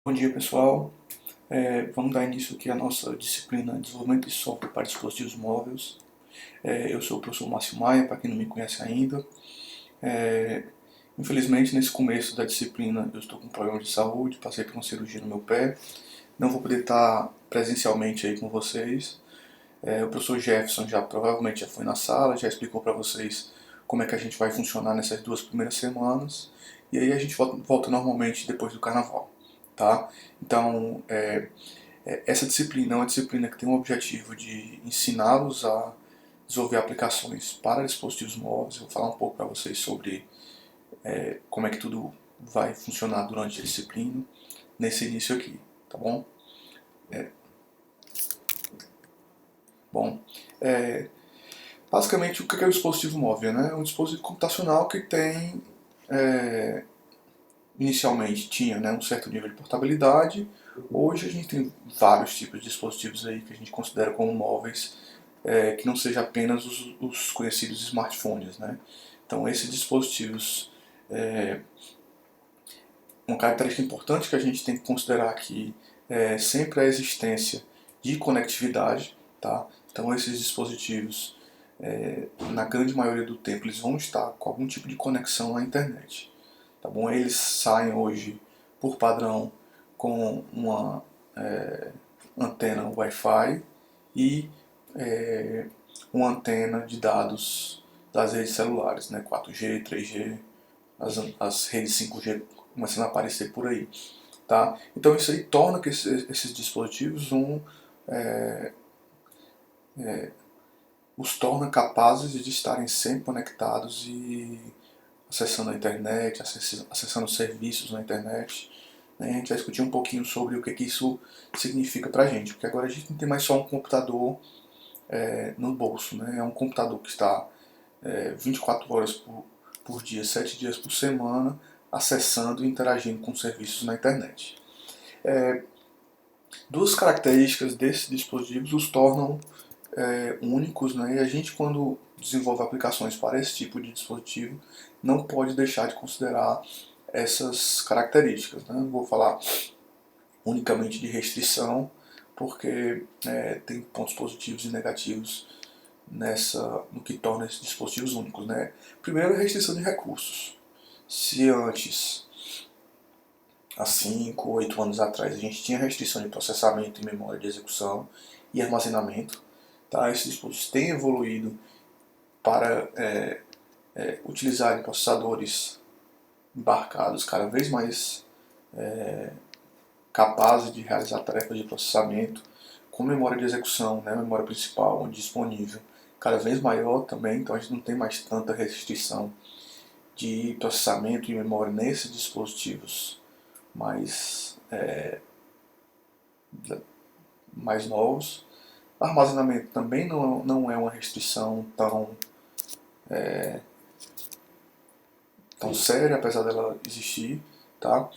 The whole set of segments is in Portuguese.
Bom dia, pessoal. Vamos dar início aqui à nossa disciplina de Desenvolvimento de Software para Dispositivos Móveis. Eu sou o professor Márcio Maia, para quem não me conhece ainda. É, Infelizmente, nesse começo da disciplina, eu estou com problemas de saúde, passei por uma cirurgia no meu pé. Não vou poder estar presencialmente aí com vocês. O professor Jefferson provavelmente já foi na sala, já explicou para vocês como é que a gente vai funcionar nessas 2 primeiras semanas. E aí a gente volta normalmente depois do carnaval, tá? Então, essa disciplina é uma disciplina que tem o objetivo de ensiná-los a desenvolver aplicações para dispositivos móveis. Eu vou falar um pouco para vocês sobre como é que tudo vai funcionar durante a disciplina, nesse início aqui, tá bom? Bom, é, basicamente o que é o dispositivo móvel, né? É um dispositivo computacional que tem, inicialmente tinha, né, um certo nível de portabilidade. Hoje a gente tem vários tipos de dispositivos aí que a gente considera como móveis, que não seja apenas os conhecidos smartphones, né? Então esses dispositivos, uma característica importante que a gente tem que considerar aqui é sempre a existência de conectividade, tá? Então esses dispositivos, na grande maioria do tempo, eles vão estar com algum tipo de conexão na internet, tá bom? Eles saem hoje por padrão com uma antena Wi-Fi e uma antena de dados das redes celulares, né? 4G, 3G, as redes 5G começando a aparecer por aí, tá? Então isso aí torna que esses dispositivos os torna capazes de estarem sempre conectados e acessando a internet, acessando serviços na internet. Né? A gente vai discutir um pouquinho sobre o que isso significa para a gente, porque agora a gente não tem mais só um computador no bolso, né? É um computador que está 24 horas por dia, 7 dias por semana, acessando e interagindo com serviços na internet. Duas características desses dispositivos os tornam únicos, né? E a gente, quando desenvolve aplicações para esse tipo de dispositivo, não pode deixar de considerar essas características. Né? Não vou falar unicamente de restrição, porque tem pontos positivos e negativos no que torna esses dispositivos únicos. Né? Primeiro, a restrição de recursos. Se antes, há 5 ou 8 anos atrás, a gente tinha restrição de processamento e memória de execução e armazenamento, tá? Esses dispositivos têm evoluído para utilizar processadores embarcados cada vez mais capazes de realizar tarefas de processamento, com memória de execução, né, memória principal disponível cada vez maior também, então a gente não tem mais tanta restrição de processamento e memória nesses dispositivos mais, mais novos. Armazenamento também não é uma restrição tão séria, apesar dela existir, tá?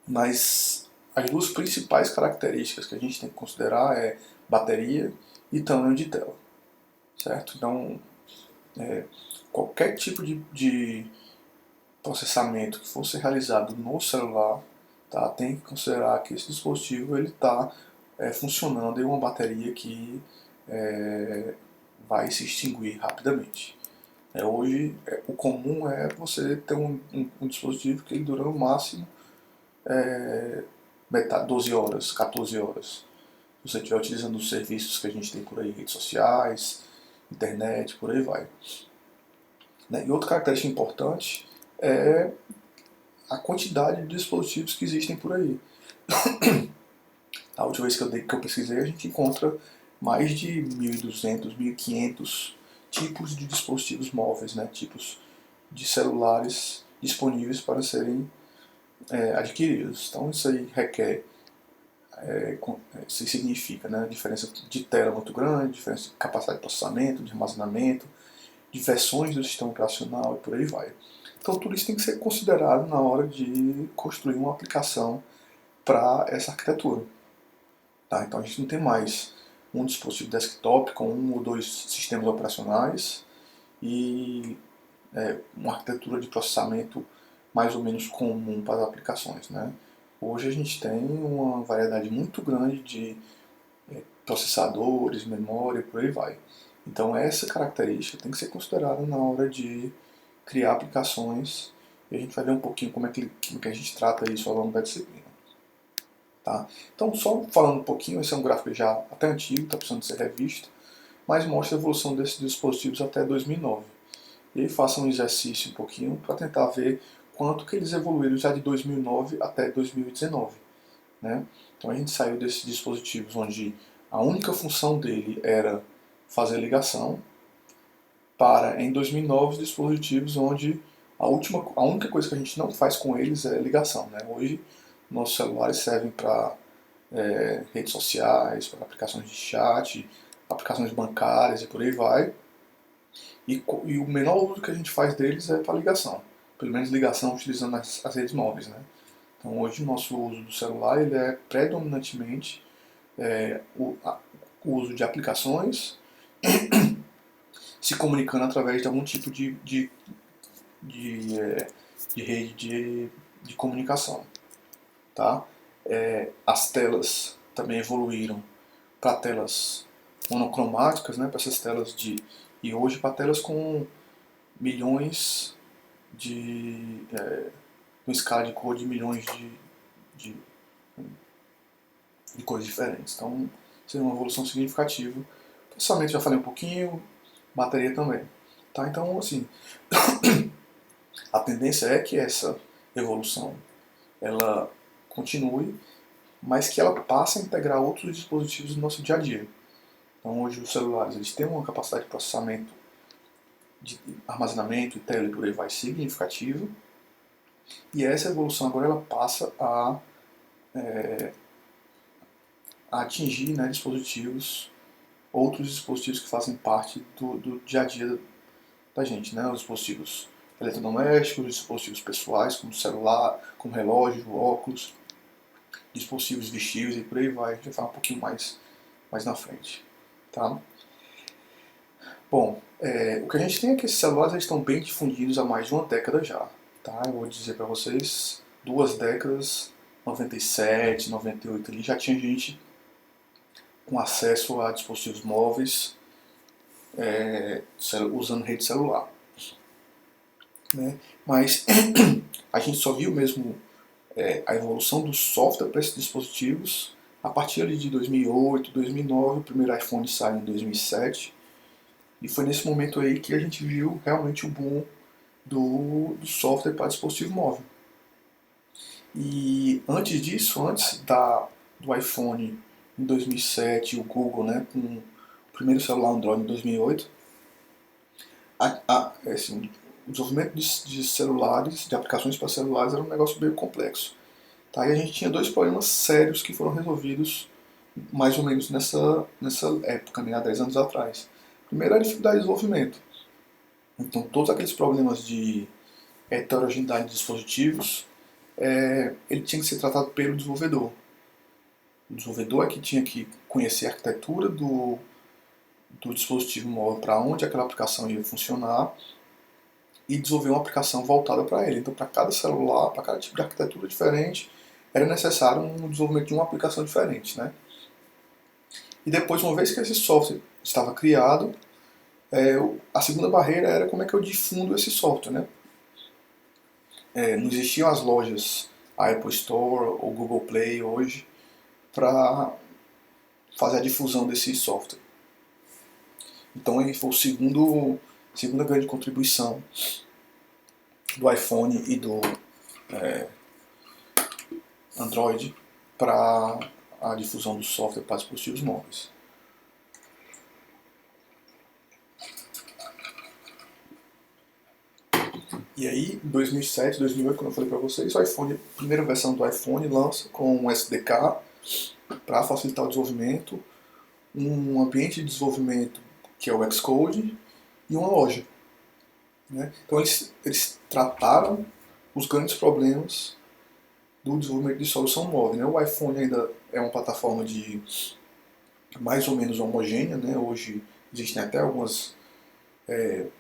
Mas as duas principais características que a gente tem que considerar é bateria e tamanho de tela, certo? Então, qualquer tipo de processamento que fosse realizado no celular, tá, tem que considerar que esse dispositivo ele está funcionando em uma bateria que vai se extinguir rapidamente. Hoje, o comum é você ter um dispositivo que ele dura no máximo 12 horas, 14 horas. Se você estiver utilizando os serviços que a gente tem por aí, redes sociais, internet, por aí vai. Né? E outra característica importante é a quantidade de dispositivos que existem por aí. A última vez que eu pesquisei, a gente encontra mais de 1.200, 1.500 tipos de dispositivos móveis, né? Tipos de celulares disponíveis para serem adquiridos. Então isso aí requer, isso significa, né, diferença de tela muito grande, diferença de capacidade de processamento, de armazenamento, de versões do sistema operacional e por aí vai. Então tudo isso tem que ser considerado na hora de construir uma aplicação para essa arquitetura. Tá? Então a gente não tem mais um dispositivo desktop com um ou dois sistemas operacionais e uma arquitetura de processamento mais ou menos comum para as aplicações. Né? Hoje a gente tem uma variedade muito grande de processadores, memória, por aí vai. Então essa característica tem que ser considerada na hora de criar aplicações e a gente vai ver um pouquinho como é que a gente trata isso ao longo da disciplina. Tá? Então só falando um pouquinho, esse é um gráfico já até antigo, está precisando ser revisto, mas mostra a evolução desses dispositivos até 2009. E aí faça um exercício um pouquinho para tentar ver quanto que eles evoluíram já de 2009 até 2019. Né? Então a gente saiu desses dispositivos onde a única função dele era fazer ligação para, em 2009, dispositivos onde a única coisa que a gente não faz com eles é ligação. Né? Hoje nossos celulares servem para redes sociais, para aplicações de chat, aplicações bancárias e por aí vai. E o menor uso que a gente faz deles é para ligação. Pelo menos ligação utilizando as redes móveis. Né? Então hoje o nosso uso do celular ele é predominantemente o uso de aplicações se comunicando através de algum tipo de rede de comunicação. Tá? As telas também evoluíram para telas monocromáticas, né, para essas telas e hoje para telas com milhões uma escala de cor de milhões de, de cores diferentes. Então, seria uma evolução significativa. Processamento já falei um pouquinho, bateria também. Tá? Então, assim, a tendência é que essa evolução ela continue, mas que ela passe a integrar outros dispositivos no nosso dia a dia. Então, hoje os celulares eles têm uma capacidade de processamento, de armazenamento e tela e por aí vai significativa, e essa evolução agora ela passa a atingir, né, outros dispositivos que fazem parte do dia a dia da gente, né, os dispositivos eletrodomésticos, os dispositivos pessoais, como celular, como relógio, óculos, dispositivos vestíveis e por aí vai. A gente vai falar um pouquinho mais na frente. Tá? Bom, o que a gente tem é que esses celulares eles estão bem difundidos há mais de uma década já. Tá? Eu vou dizer para vocês, 2 décadas, 97, 98 ali, já tinha gente com acesso a dispositivos móveis usando rede celular. Né? Mas a gente só viu mesmo a evolução do software para esses dispositivos a partir ali de 2008, 2009, o primeiro iPhone saiu em 2007, e foi nesse momento aí que a gente viu realmente o boom do software para dispositivo móvel. E antes disso, do iPhone em 2007, o Google, né, com o primeiro celular Android em 2008, assim, o desenvolvimento de celulares, de aplicações para celulares era um negócio meio complexo. Tá? E a gente tinha dois problemas sérios que foram resolvidos mais ou menos nessa época, né, há 10 anos atrás. Primeiro, a dificuldade de desenvolvimento. Então, todos aqueles problemas de heterogeneidade de dispositivos, ele tinha que ser tratado pelo desenvolvedor. O desenvolvedor é que tinha que conhecer a arquitetura do dispositivo móvel, para onde aquela aplicação ia funcionar, e desenvolver uma aplicação voltada para ele. Então, para cada celular, para cada tipo de arquitetura diferente, era necessário um desenvolvimento de uma aplicação diferente. Né? E depois, uma vez que esse software estava criado, a segunda barreira era como é que eu difundo esse software. Né? Não existiam as lojas, a Apple Store ou Google Play hoje, para fazer a difusão desse software. Então, ele foi segunda grande contribuição do iPhone e do Android para a difusão do software para dispositivos móveis. E aí, em 2007, 2008, quando eu falei para vocês, a primeira versão do iPhone lança com um SDK para facilitar o desenvolvimento, um ambiente de desenvolvimento que é o Xcode e uma loja. Né? Então eles trataram os grandes problemas do desenvolvimento de solução móvel. Né? O iPhone ainda é uma plataforma de mais ou menos homogênea. Né? Hoje existem até algumas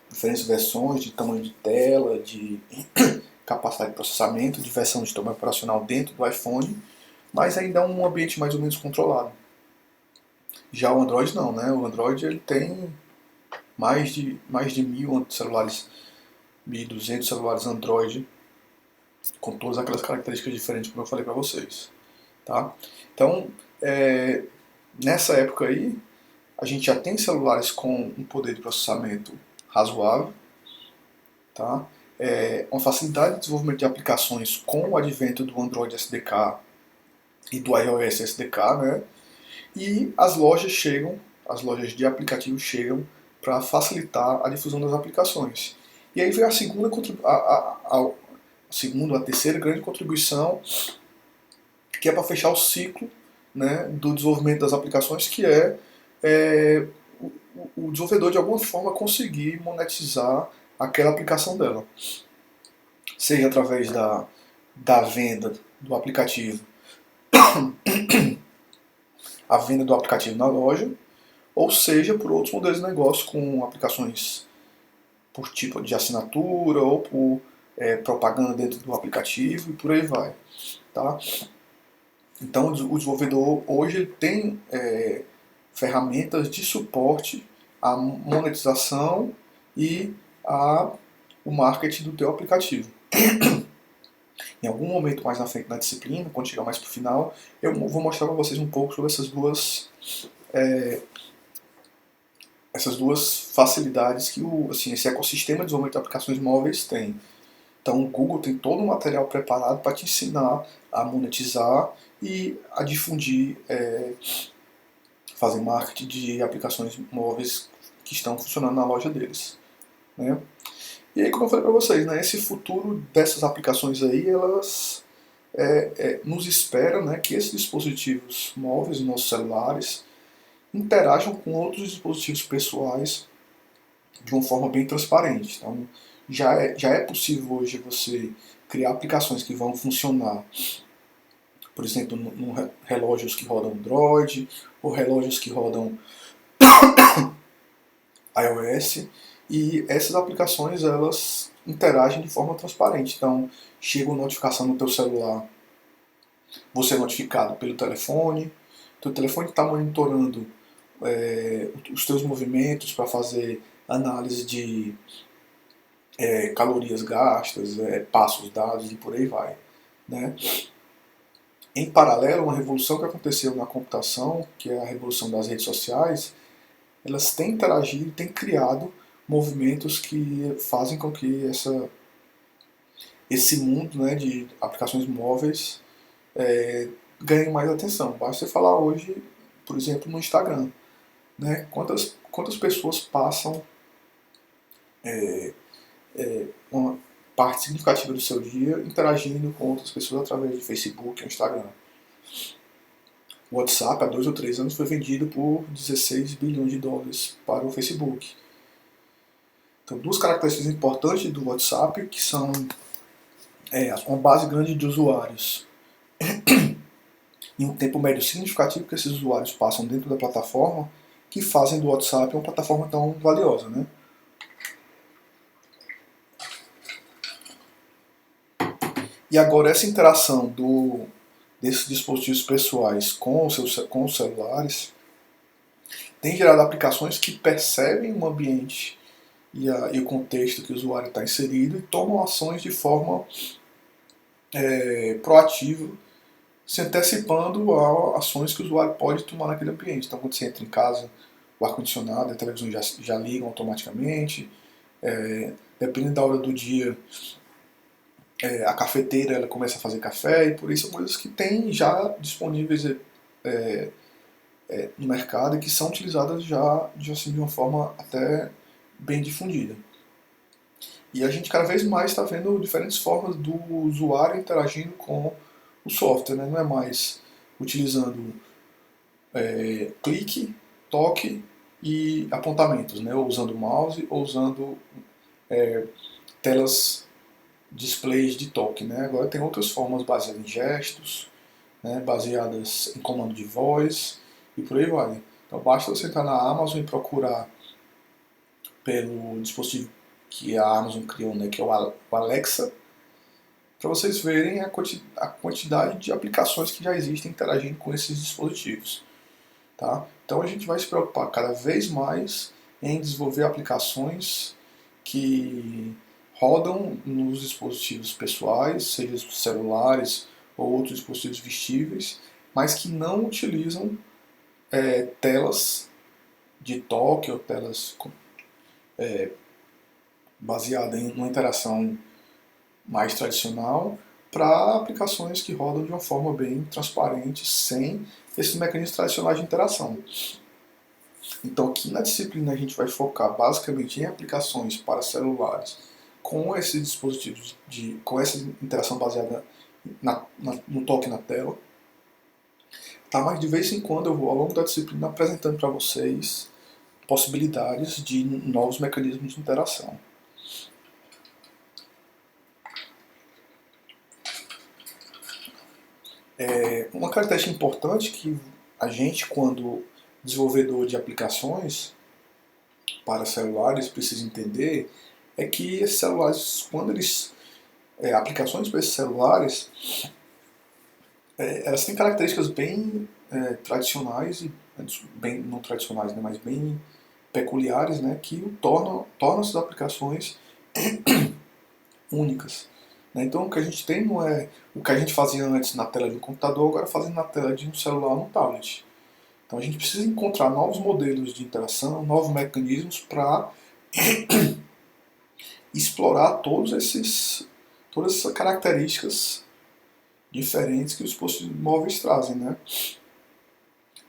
diferentes versões de tamanho de tela, de capacidade de processamento, de versão de sistema operacional dentro do iPhone, mas ainda é um ambiente mais ou menos controlado. Já o Android não, né? O Android ele tem mais de 1.000 celulares, 1.200 celulares Android, com todas aquelas características diferentes como eu falei para vocês. Tá? Então, nessa época aí, a gente já tem celulares com um poder de processamento razoável, tá? Uma facilidade de desenvolvimento de aplicações com o advento do Android SDK e do iOS SDK, né? E as lojas de aplicativos chegam para facilitar a difusão das aplicações. E aí vem a terceira grande contribuição, que é para fechar o ciclo, né, do desenvolvimento das aplicações, que o desenvolvedor de alguma forma conseguir monetizar aquela aplicação dela. Seja através da venda do aplicativo, a venda do aplicativo na loja, ou seja por outros modelos de negócio com aplicações por tipo de assinatura ou por propaganda dentro do aplicativo e por aí vai. Tá? Então o desenvolvedor hoje tem ferramentas de suporte à monetização e o marketing do teu aplicativo. Em algum momento mais na frente na disciplina, quando chegar mais para o final, eu vou mostrar para vocês um pouco sobre essas duas facilidades que esse ecossistema de desenvolvimento de aplicações móveis tem. Então o Google tem todo um material preparado para te ensinar a monetizar e a difundir, fazer marketing de aplicações móveis que estão funcionando na loja deles. Né? E aí, como eu falei para vocês, né, esse futuro dessas aplicações aí, elas nos espera, né, que esses dispositivos móveis, nossos celulares, interajam com outros dispositivos pessoais de uma forma bem transparente. Então, já é possível hoje você criar aplicações que vão funcionar, por exemplo, relógios que rodam Android, ou relógios que rodam iOS, e essas aplicações elas interagem de forma transparente. Então, chega uma notificação no teu celular, você é notificado pelo telefone, teu telefone está monitorando os teus movimentos para fazer análise de calorias gastas, passos dados e por aí vai. Né? Em paralelo, uma revolução que aconteceu na computação, que é a revolução das redes sociais, elas têm interagido, têm criado movimentos que fazem com que esse mundo, né, de aplicações móveis ganhe mais atenção. Basta você falar hoje, por exemplo, no Instagram. Né, quantas pessoas passam uma parte significativa do seu dia interagindo com outras pessoas através de Facebook e Instagram. O WhatsApp, há 2 ou 3 anos, foi vendido por 16 bilhões de dólares para o Facebook. Então, duas características importantes do WhatsApp, que são uma base grande de usuários e um tempo médio significativo que esses usuários passam dentro da plataforma, que fazem do WhatsApp uma plataforma tão valiosa. Né? E agora essa interação desses dispositivos pessoais com os celulares tem gerado aplicações que percebem o ambiente e o contexto que o usuário está inserido e tomam ações de forma proativa, se antecipando a ações que o usuário pode tomar naquele ambiente. Então, quando você entra em casa, o ar-condicionado, a televisão já ligam automaticamente, dependendo da hora do dia, a cafeteira ela começa a fazer café, e por isso são coisas que tem já disponíveis no mercado e que são utilizadas já assim, de uma forma até bem difundida. E a gente cada vez mais está vendo diferentes formas do usuário interagindo com o software. Né? Não é mais utilizando clique, toque e apontamentos, né? Ou usando mouse, ou usando telas, displays de toque. Né? Agora tem outras formas baseadas em gestos, né? Baseadas em comando de voz e por aí vai. Então basta você entrar na Amazon e procurar pelo dispositivo que a Amazon criou, né, que é o Alexa, para vocês verem a quantidade de aplicações que já existem interagindo com esses dispositivos. Tá? Então a gente vai se preocupar cada vez mais em desenvolver aplicações que rodam nos dispositivos pessoais, seja celulares ou outros dispositivos vestíveis, mas que não utilizam telas de toque ou telas baseadas em uma interação mais tradicional para aplicações que rodam de uma forma bem transparente, sem esses mecanismos tradicionais de interação. Então aqui na disciplina a gente vai focar basicamente em aplicações para celulares com esses dispositivos, com essa interação baseada no toque na tela. Tá? Mas de vez em quando eu vou ao longo da disciplina apresentando para vocês possibilidades de novos mecanismos de interação. Uma característica importante que a gente, quando desenvolvedor de aplicações para celulares, precisa entender é que esses celulares, quando eles aplicações para esses celulares, elas têm características bem tradicionais e bem não tradicionais, né, mas bem peculiares, né, que tornam essas aplicações únicas. Então o que a gente tem não é o que a gente fazia antes na tela de um computador, agora fazendo na tela de um celular ou um tablet. Então a gente precisa encontrar novos modelos de interação, novos mecanismos para explorar todas essas características diferentes que os dispositivos móveis trazem, né?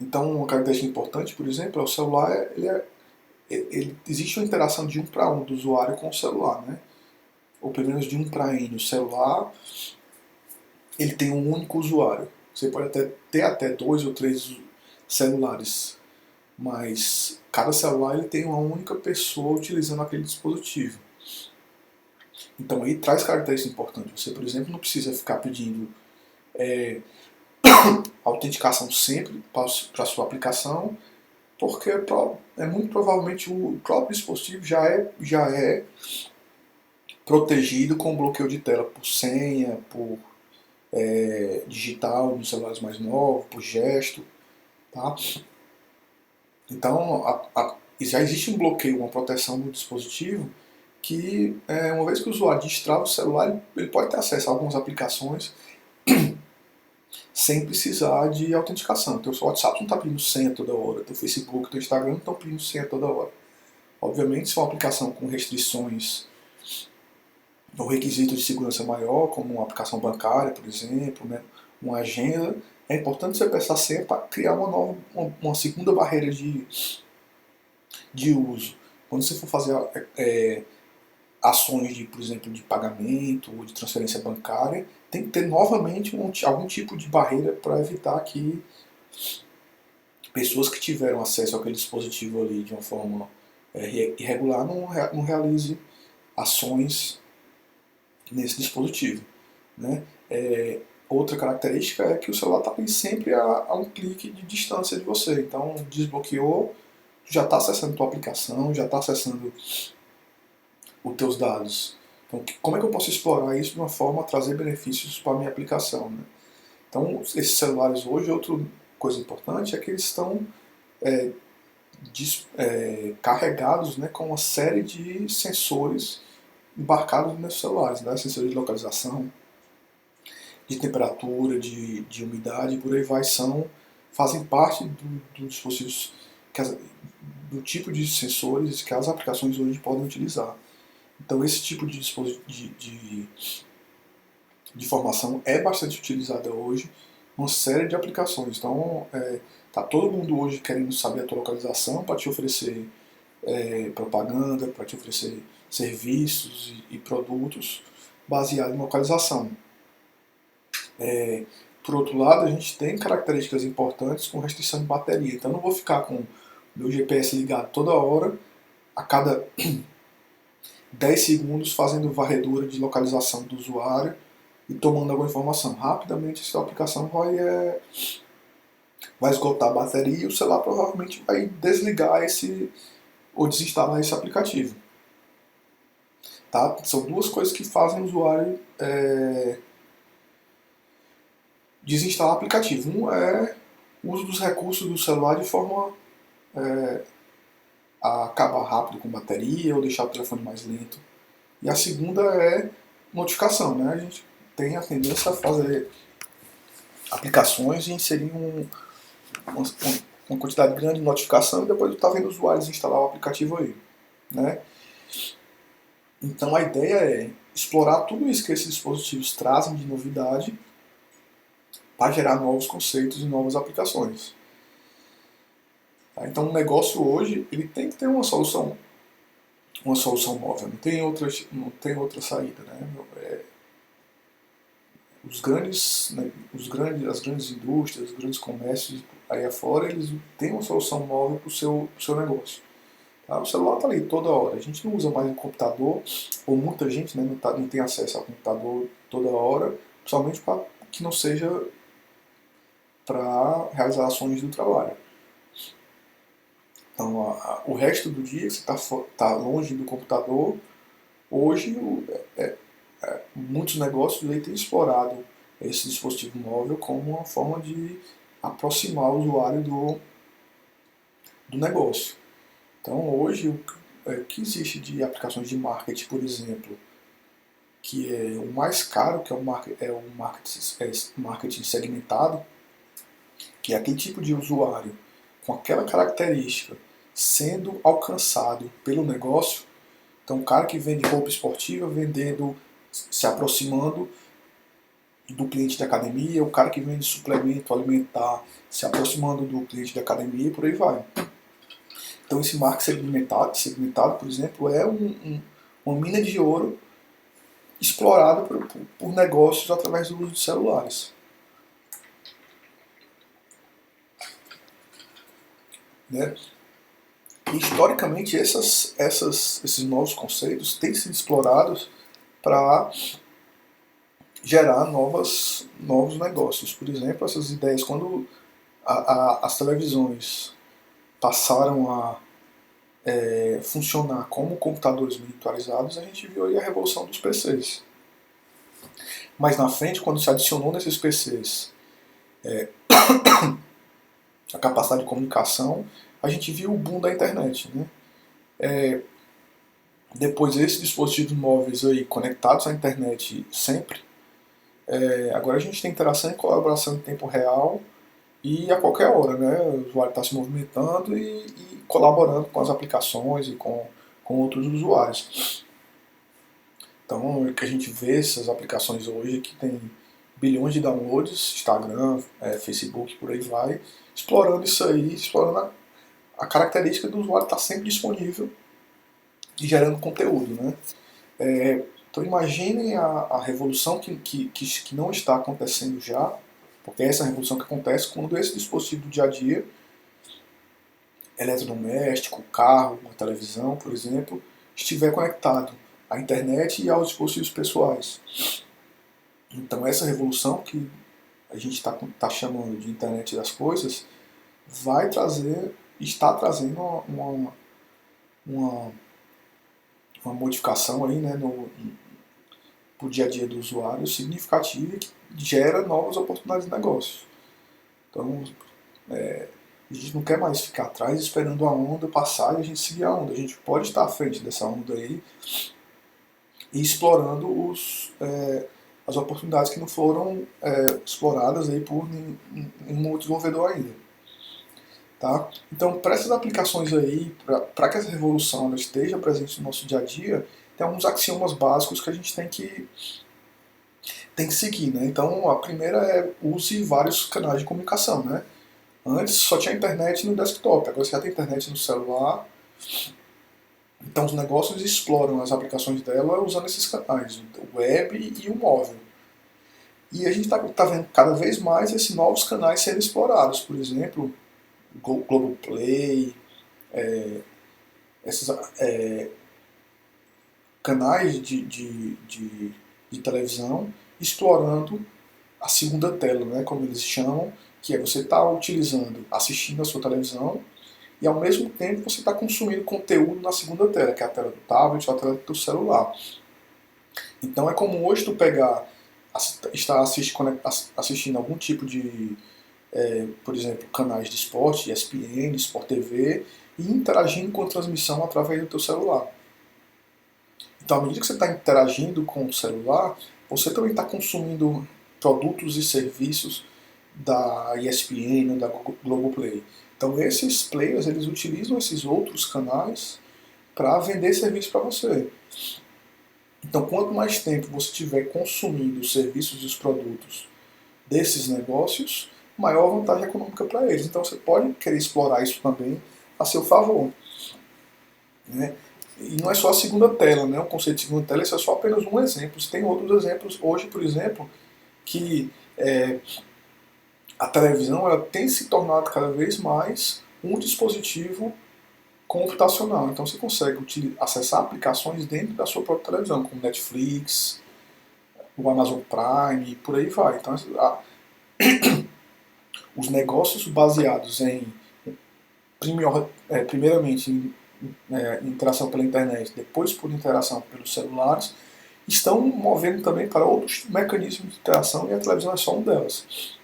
Então uma característica importante, por exemplo, é o celular, existe uma interação de um para um do usuário com o celular, né? Ou pelo menos de um para N. O celular, ele tem um único usuário. Você pode ter até 2 ou 3 celulares, mas cada celular ele tem uma única pessoa utilizando aquele dispositivo. Então aí traz características importantes. Você, por exemplo, não precisa ficar pedindo autenticação sempre para a sua aplicação, porque muito provavelmente o próprio dispositivo já é protegido com bloqueio de tela por senha, por digital nos celulares mais novos, por gesto. Tá? Então já existe um bloqueio, uma proteção do dispositivo que, uma vez que o usuário destrava o celular, ele pode ter acesso a algumas aplicações sem precisar de autenticação. Então, o seu WhatsApp não está pedindo senha toda hora, o Facebook, o Instagram não estão pedindo senha toda hora. Obviamente, se for uma aplicação com restrições ou requisitos de segurança maior, como uma aplicação bancária, por exemplo, né, uma agenda, é importante você prestar senha para criar uma segunda barreira de uso. Quando você for fazer ações de, por exemplo, de pagamento ou de transferência bancária, tem que ter novamente algum tipo de barreira para evitar que pessoas que tiveram acesso àquele dispositivo ali de uma forma irregular não realize ações nesse dispositivo. Né? Outra característica é que o celular está sempre a um clique de distância de você. Então, desbloqueou, já está acessando a tua aplicação, já está acessando os teus dados. Então, como é que eu posso explorar isso de uma forma a trazer benefícios para a minha aplicação? Né? Então, esses celulares hoje, outra coisa importante é que eles estão carregados, né, com uma série de sensores embarcados nos celulares, né? Sensores de localização, de temperatura, de umidade, por aí vai, fazem parte dos dispositivos, do tipo de sensores que as aplicações hoje podem utilizar. Então esse tipo de informação é bastante utilizada hoje, uma série de aplicações. Então tá todo mundo hoje querendo saber a tua localização para te oferecer propaganda, para te oferecer serviços e produtos baseados em localização. Por outro lado, a gente tem características importantes com restrição de bateria. Então eu não vou ficar com meu GPS ligado toda hora, a cada 10 segundos fazendo varredura de localização do usuário e tomando alguma informação. Rapidamente essa aplicação vai esgotar a bateria e o celular provavelmente vai desligar ou desinstalar esse aplicativo. Tá? São duas coisas que fazem o usuário desinstalar aplicativo. Um é o uso dos recursos do celular de forma a acabar rápido com bateria ou deixar o telefone mais lento. E a segunda é notificação, né? A gente tem a tendência a fazer aplicações e inserir uma quantidade grande de notificação e depois está vendo usuários instalar o aplicativo aí, né? Então a ideia é explorar tudo isso que esses dispositivos trazem de novidade para gerar novos conceitos e novas aplicações. Tá? Então o negócio hoje ele tem que ter uma solução móvel, não tem outra saída, né? As grandes indústrias, os grandes comércios aí afora, eles têm uma solução móvel para o seu negócio. Tá? O celular está ali toda hora. A gente não usa mais um computador, ou muita gente, né, não tem acesso ao computador toda hora, principalmente para que não seja para realizar ações do trabalho. Então, o resto do dia você está longe do computador. Hoje, muitos negócios aí têm explorado esse dispositivo móvel como uma forma de aproximar o usuário do negócio. Então, hoje, o que existe de aplicações de marketing, por exemplo, que é o mais caro, que é o marketing segmentado, que é aquele tipo de usuário com aquela característica sendo alcançado pelo negócio. Então, o cara que vende roupa esportiva, se aproximando do cliente de academia, o cara que vende suplemento alimentar, se aproximando do cliente de academia e por aí vai. Então, esse marketing segmentado, por exemplo, é uma mina de ouro explorada por negócios através do uso de celulares. Né? E, historicamente, esses novos conceitos têm sido explorados para gerar novos negócios. Por exemplo, essas ideias, quando as televisões passaram a funcionar como computadores monitorizados, a gente viu aí a revolução dos PCs. Mais na frente, quando se adicionou nesses PCs a capacidade de comunicação, a gente viu o boom da internet. Né? Depois, esses dispositivos móveis aí conectados à internet sempre, agora a gente tem interação e colaboração em tempo real e a qualquer hora, né? O usuário está se movimentando e colaborando com as aplicações e com outros usuários. Então, o que a gente vê essas aplicações hoje que tem bilhões de downloads, Instagram, Facebook, por aí vai, explorando isso aí, explorando a característica do usuário estar sempre disponível e gerando conteúdo, né? Então imaginem a revolução que não está acontecendo já, porque é essa revolução que acontece quando esse dispositivo do dia a dia, eletrodoméstico, carro, uma televisão, por exemplo, estiver conectado à internet e aos dispositivos pessoais. Então essa revolução que a gente está chamando de internet das coisas está trazendo uma modificação aí, né, pro dia a dia do usuário significativa que gera novas oportunidades de negócio. Então, a gente não quer mais ficar atrás esperando a onda passar e a gente seguir a onda. A gente pode estar à frente dessa onda aí e explorando as oportunidades que não foram exploradas aí por nenhum outro desenvolvedor ainda. Tá? Então, para essas aplicações aí, para que essa revolução ela esteja presente no nosso dia a dia, tem alguns axiomas básicos que a gente tem que seguir. Né? Então, a primeira é use vários canais de comunicação. Né? Antes só tinha internet no desktop, agora você já tem internet no celular. Então, os negócios exploram as aplicações dela usando esses canais, o web e o móvel. E a gente está vendo cada vez mais esses novos canais sendo explorados. Por exemplo, Globoplay, esses canais de televisão explorando a segunda tela, né, como eles chamam, que é você está assistindo a sua televisão e ao mesmo tempo você está consumindo conteúdo na segunda tela, que é a tela do tablet ou a tela do celular. Então é como hoje tu pegar, estar assistindo algum tipo de, por exemplo, canais de esporte, ESPN, Sport TV, e interagindo com a transmissão através do teu celular. Então, à medida que você está interagindo com o celular, você também está consumindo produtos e serviços da ESPN ou da Globoplay. Então, esses players, eles utilizam esses outros canais para vender serviço para você. Então, quanto mais tempo você estiver consumindo os serviços e os produtos desses negócios, maior a vantagem econômica para eles. Então, você pode querer explorar isso também a seu favor, né? E não é só a segunda tela, né? O conceito de segunda tela, esse é só apenas um exemplo. Tem outros exemplos hoje, por exemplo, que a televisão ela tem se tornado cada vez mais um dispositivo computacional. Então você consegue acessar aplicações dentro da sua própria televisão, como Netflix, o Amazon Prime, por aí vai. Então os negócios baseados em primeiramente em interação pela internet, depois por interação pelos celulares, estão movendo também para outros mecanismos de interação e a televisão é só um delas.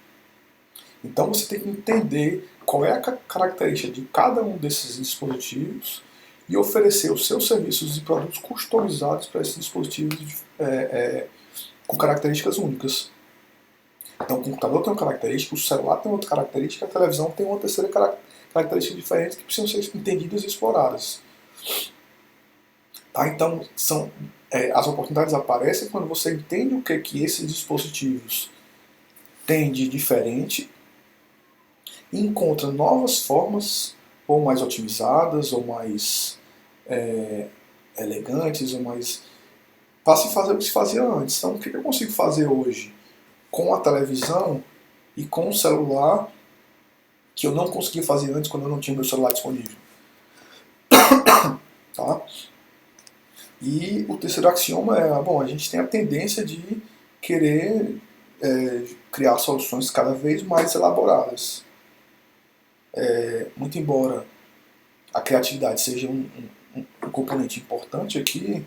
Então você tem que entender qual é a característica de cada um desses dispositivos e oferecer os seus serviços e produtos customizados para esses dispositivos com características únicas. Então o computador tem uma característica, o celular tem outra característica, a televisão tem uma terceira característica diferente que precisam ser entendidas e exploradas. Tá? Então as oportunidades aparecem quando você entende o que esses dispositivos têm de diferente e encontra novas formas, ou mais otimizadas, ou mais elegantes, ou mais para se fazer o que se fazia antes. Então, o que eu consigo fazer hoje com a televisão e com o celular que eu não conseguia fazer antes quando eu não tinha meu celular disponível? Tá? E o terceiro axioma é, bom, a gente tem a tendência de querer criar soluções cada vez mais elaboradas. Muito embora a criatividade seja um componente importante aqui,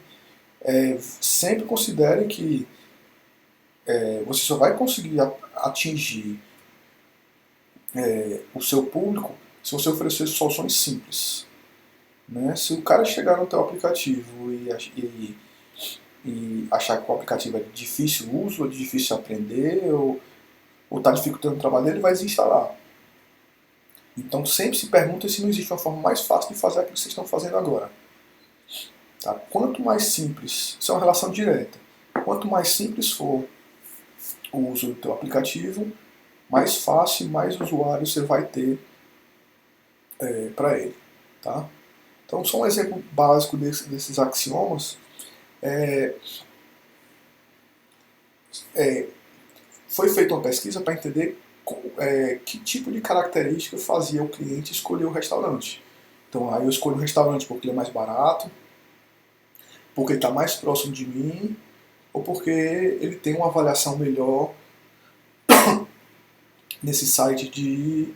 sempre considere que você só vai conseguir atingir o seu público se você oferecer soluções simples. Né? Se o cara chegar no teu aplicativo e achar que o aplicativo é de difícil uso, ou de difícil aprender, ou está dificultando o trabalho dele, ele vai desinstalar. Então sempre se pergunta se não existe uma forma mais fácil de fazer aquilo que vocês estão fazendo agora. Tá? Quanto mais simples, isso é uma relação direta, quanto mais simples for o uso do teu aplicativo, mais fácil, mais usuários você vai ter para ele. Tá? Então só um exemplo básico desses axiomas. Foi feita uma pesquisa para entender que tipo de característica fazia o cliente escolher o restaurante. Então aí eu escolho o restaurante porque ele é mais barato, porque ele está mais próximo de mim, ou porque ele tem uma avaliação melhor nesse site de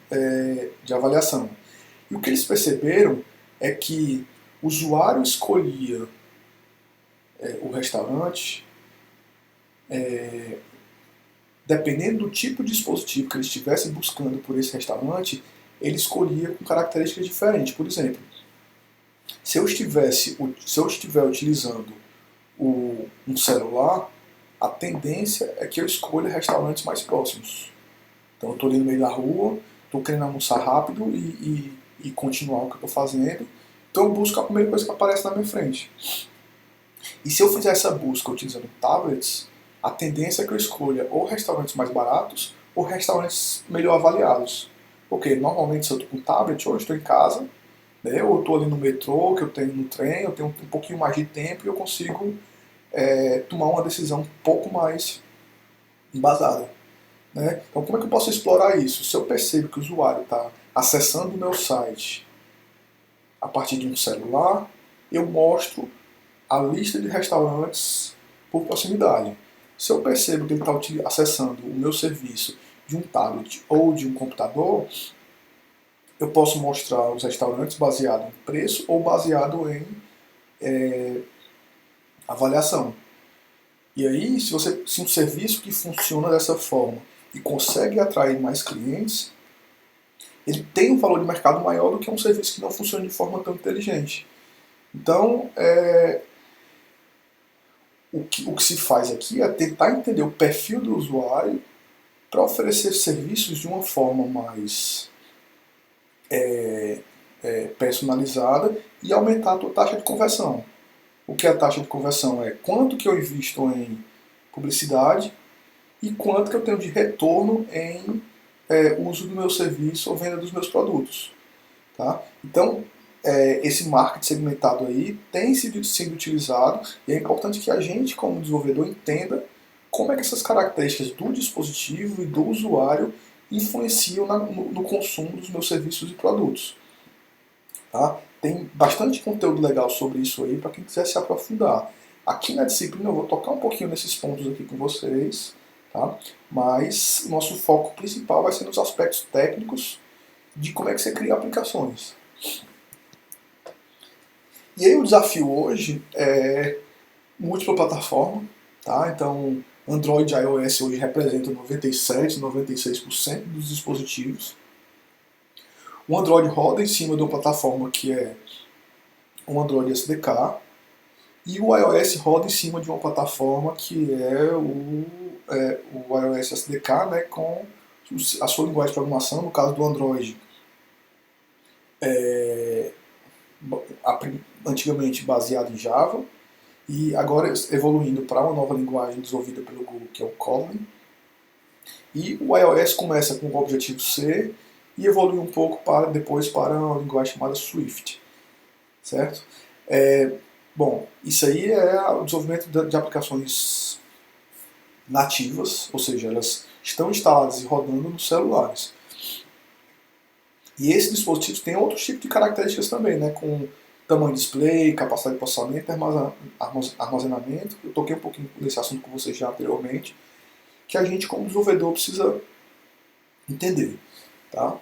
avaliação. E o que eles perceberam é que o usuário escolhia o restaurante dependendo do tipo de dispositivo que ele estivesse buscando por esse restaurante, ele escolhia com características diferentes. Por exemplo, se eu estiver utilizando um celular, a tendência é que eu escolha restaurantes mais próximos. Então eu estou ali no meio da rua, estou querendo almoçar rápido e continuar o que eu estou fazendo, então eu busco a primeira coisa que aparece na minha frente. E se eu fizer essa busca utilizando tablets, a tendência é que eu escolha ou restaurantes mais baratos ou restaurantes melhor avaliados. Porque normalmente se eu estou com tablet ou eu estou em casa, né, ou eu estou ali no metrô, que eu tenho no trem, eu tenho um pouquinho mais de tempo e eu consigo tomar uma decisão um pouco mais embasada. Né? Então como é que eu posso explorar isso? Se eu percebo que o usuário está acessando o meu site a partir de um celular, eu mostro a lista de restaurantes por proximidade. Se eu percebo que ele está acessando o meu serviço de um tablet ou de um computador, eu posso mostrar os restaurantes baseado em preço ou baseado em avaliação. E aí, se um serviço que funciona dessa forma e consegue atrair mais clientes, ele tem um valor de mercado maior do que um serviço que não funciona de forma tão inteligente. Então, o que se faz aqui é tentar entender o perfil do usuário para oferecer serviços de uma forma mais personalizada e aumentar a tua taxa de conversão. O que é a taxa de conversão? É quanto que eu invisto em publicidade e quanto que eu tenho de retorno em uso do meu serviço ou venda dos meus produtos. Tá? Então, esse marketing segmentado aí tem sido utilizado e é importante que a gente, como desenvolvedor, entenda como é que essas características do dispositivo e do usuário influenciam no consumo dos meus serviços e produtos. Tá? Tem bastante conteúdo legal sobre isso aí para quem quiser se aprofundar. Aqui na disciplina eu vou tocar um pouquinho nesses pontos aqui com vocês, tá? Mas o nosso foco principal vai ser nos aspectos técnicos de como é que você cria aplicações. E aí o desafio hoje é múltipla plataforma, tá? Então Android e iOS hoje representam 97, 96% dos dispositivos. O Android roda em cima de uma plataforma que é um Android SDK e o iOS roda em cima de uma plataforma que é o iOS SDK, né, com a sua linguagem de programação, no caso do Android, antigamente baseado em Java, e agora evoluindo para uma nova linguagem desenvolvida pelo Google, que é o Kotlin. E o iOS começa com o Objective-C e evolui um pouco depois para uma linguagem chamada Swift, certo? Bom, isso aí é o desenvolvimento de aplicações nativas, ou seja, elas estão instaladas e rodando nos celulares. E esses dispositivos têm outros tipos de características também, né, com tamanho de display, capacidade de processamento, armazenamento. Eu toquei um pouquinho nesse assunto com vocês já anteriormente, que a gente como desenvolvedor precisa entender. Tá?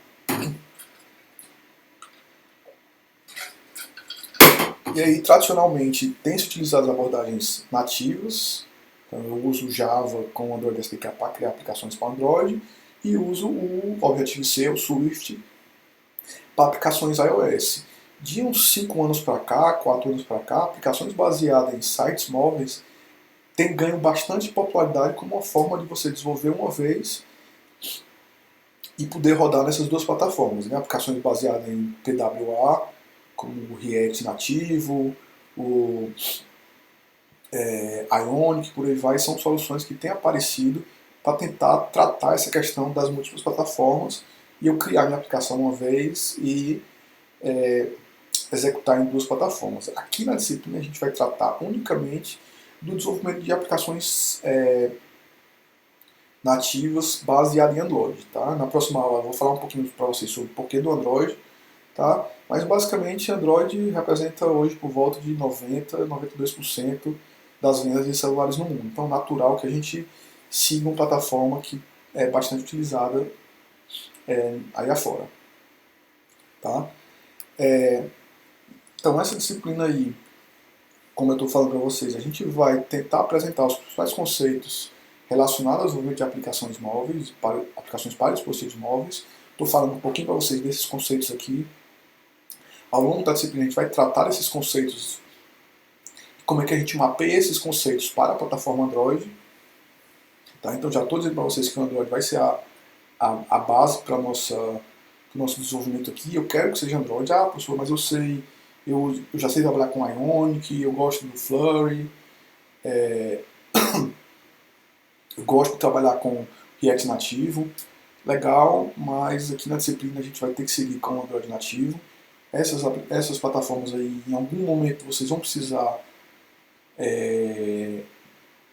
E aí, tradicionalmente, tem-se utilizado abordagens nativas. Então, eu uso Java com o Android SDK para criar aplicações para Android e uso o Objective-C, o Swift, para aplicações iOS. De uns 5 anos para cá, 4 anos para cá, aplicações baseadas em sites móveis têm ganho bastante popularidade como uma forma de você desenvolver uma vez e poder rodar nessas duas plataformas. Né? Aplicações baseadas em PWA, como o React nativo, o Ionic, por aí vai, são soluções que têm aparecido para tentar tratar essa questão das múltiplas plataformas e eu criar minha aplicação uma vez e executar em duas plataformas. Aqui na disciplina a gente vai tratar unicamente do desenvolvimento de aplicações nativas baseadas em Android. Tá? Na próxima aula eu vou falar um pouquinho para vocês sobre o porquê do Android, tá? Mas basicamente Android representa hoje por volta de 90, 92% das vendas de celulares no mundo. Então é natural que a gente siga uma plataforma que é bastante utilizada aí afora. Tá? Então essa disciplina aí, como eu estou falando para vocês, a gente vai tentar apresentar os principais conceitos relacionados ao desenvolvimento de aplicações móveis, aplicações para dispositivos móveis. Estou falando um pouquinho para vocês desses conceitos aqui. Ao longo da disciplina a gente vai tratar esses conceitos, como é que a gente mapeia esses conceitos para a plataforma Android. Tá? Então já estou dizendo para vocês que o Android vai ser a base para o nosso desenvolvimento aqui. Eu quero que seja Android. Ah, professor, mas eu já sei trabalhar com Ionic, eu gosto do Flurry, eu gosto de trabalhar com React nativo. Legal, mas aqui na disciplina a gente vai ter que seguir com o Android nativo. Essas plataformas aí, em algum momento vocês vão precisar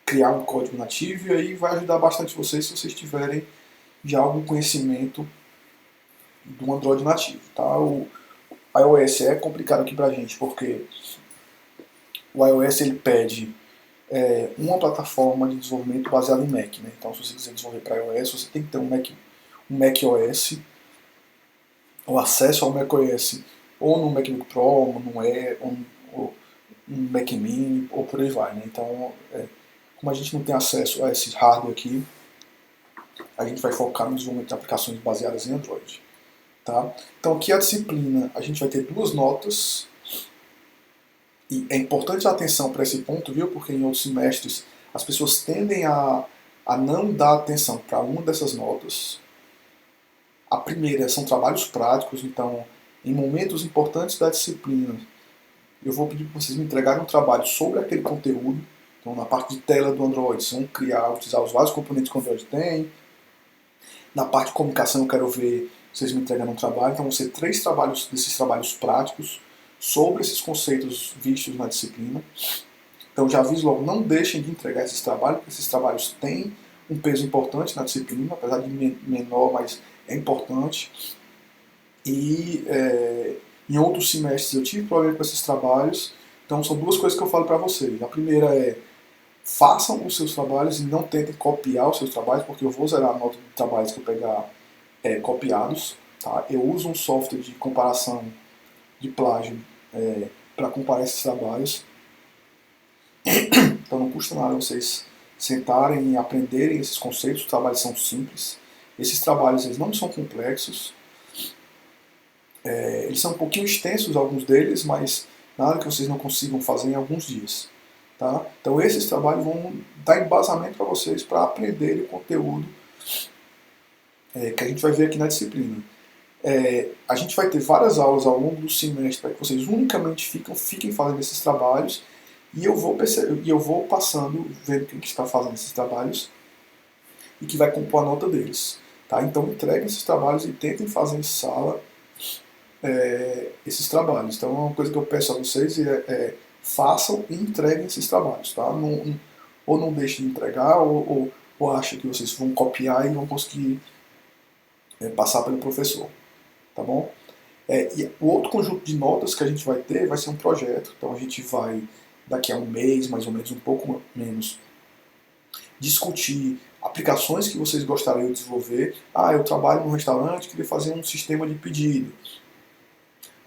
criar um código nativo e aí vai ajudar bastante vocês se vocês tiverem já algum conhecimento do Android nativo. Tá? O iOS é complicado aqui pra gente, porque o iOS ele pede uma plataforma de desenvolvimento baseada em Mac. Né? Então, se você quiser desenvolver para iOS, você tem que ter um macOS, o acesso ao macOS ou no MacBook Pro, ou no Air, ou um Mac Mini, ou por aí vai. Né? Então, como a gente não tem acesso a esse hardware aqui, a gente vai focar no desenvolvimento de aplicações baseadas em Android. Tá? Então aqui a disciplina, a gente vai ter 2 notas, e é importante a atenção para esse ponto, viu? Porque em outros semestres as pessoas tendem a não dar atenção para uma dessas notas. A primeira são trabalhos práticos, então em momentos importantes da disciplina eu vou pedir para vocês me entregarem um trabalho sobre aquele conteúdo. Então na parte de tela do Android, vocês vão utilizar os vários componentes que o Android tem. Na parte de comunicação eu quero ver vocês me entregando um trabalho, então vão ser 3 trabalhos desses trabalhos práticos sobre esses conceitos vistos na disciplina. Então já aviso logo, não deixem de entregar esses trabalhos, porque esses trabalhos têm um peso importante na disciplina, apesar de menor, mas é importante. E em outros semestres eu tive problema com esses trabalhos, então são 2 coisas que eu falo para vocês. A primeira é, façam os seus trabalhos e não tentem copiar os seus trabalhos, porque eu vou zerar a nota de trabalhos que eu pegar copiados. Tá? Eu uso um software de comparação de plágio para comparar esses trabalhos. Então não custa nada vocês sentarem e aprenderem esses conceitos. Os trabalhos são simples. Esses trabalhos eles não são complexos. Eles são um pouquinho extensos, alguns deles, mas nada que vocês não consigam fazer em alguns dias. Tá? Então esses trabalhos vão dar embasamento para vocês para aprenderem o conteúdo que a gente vai ver aqui na disciplina. A gente vai ter várias aulas ao longo do semestre para que vocês unicamente fiquem fazendo esses trabalhos e eu vou passando, vendo quem que está fazendo esses trabalhos e que vai compor a nota deles. Tá? Então entreguem esses trabalhos e tentem fazer em sala esses trabalhos. Então uma coisa que eu peço a vocês façam e entreguem esses trabalhos. Tá? Ou não deixem de entregar ou achem que vocês vão copiar e vão conseguir passar pelo professor. Tá bom? E o outro conjunto de notas que a gente vai ter vai ser um projeto. Então a gente vai, daqui a um mês, mais ou menos, um pouco menos, discutir aplicações que vocês gostariam de desenvolver. Eu trabalho num restaurante, queria fazer um sistema de pedido.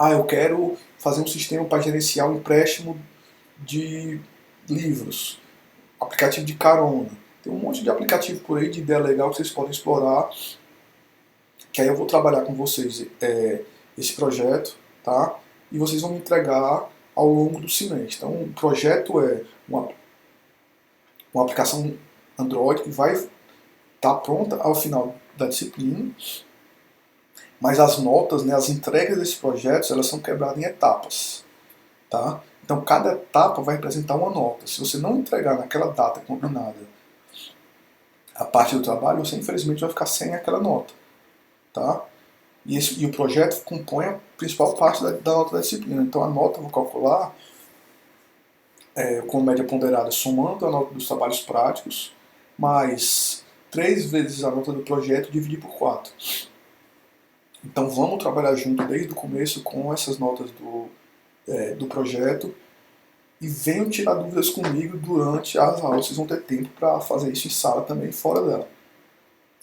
Eu quero fazer um sistema para gerenciar o empréstimo de livros. Aplicativo de carona. Tem um monte de aplicativo por aí, de ideia legal que vocês podem explorar. Que aí eu vou trabalhar com vocês esse projeto, tá? E vocês vão me entregar ao longo do semestre. Então o projeto é uma aplicação Android que vai estar pronta ao final da disciplina, mas as notas, as entregas desses projetos, elas são quebradas em etapas. Tá? Então cada etapa vai representar uma nota. Se você não entregar naquela data combinada a parte do trabalho, você infelizmente vai ficar sem aquela nota. Tá? E o projeto compõe a principal parte da nota da disciplina. Então a nota eu vou calcular com média ponderada somando a nota dos trabalhos práticos, mais 3 vezes a nota do projeto dividido por 4. Então vamos trabalhar junto desde o começo com essas notas do projeto e venham tirar dúvidas comigo durante as aulas. Vocês vão ter tempo para fazer isso em sala também, fora dela.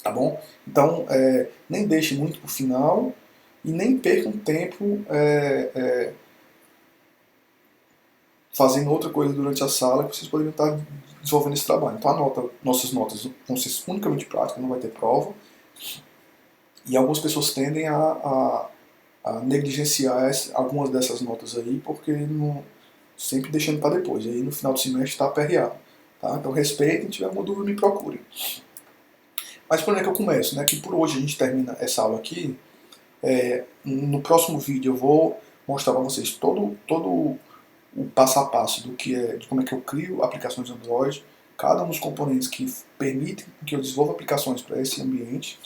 Tá bom? Então nem deixem muito para o final e nem percam tempo fazendo outra coisa durante a sala que vocês poderiam estar desenvolvendo esse trabalho. Então nossas notas vão ser unicamente práticas, não vai ter prova. E algumas pessoas tendem a negligenciar algumas dessas notas aí, porque sempre deixando para depois. E aí no final do semestre está aperreado. Tá? Então respeitem, se tiver alguma dúvida me procurem. Mas por onde é que eu começo? Né? Que por hoje a gente termina essa aula aqui. No próximo vídeo eu vou mostrar para vocês todo o passo a passo de como é que eu crio aplicações Android, cada um dos componentes que permitem que eu desenvolva aplicações para esse ambiente.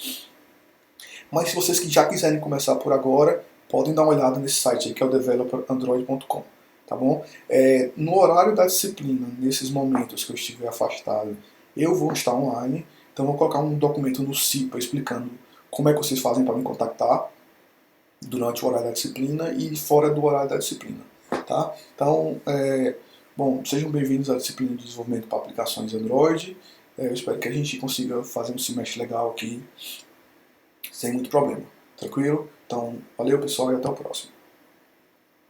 Mas se vocês que já quiserem começar por agora, podem dar uma olhada nesse site aí, que é o developerandroid.com. Tá bom? No horário da disciplina, nesses momentos que eu estiver afastado, eu vou estar online. Então eu vou colocar um documento no CIPA explicando como é que vocês fazem para me contactar durante o horário da disciplina e fora do horário da disciplina. Tá? Então, sejam bem-vindos à disciplina de desenvolvimento para aplicações Android. Eu espero que a gente consiga fazer um semestre legal aqui, sem muito problema. Tranquilo? Então, valeu pessoal e até o próximo.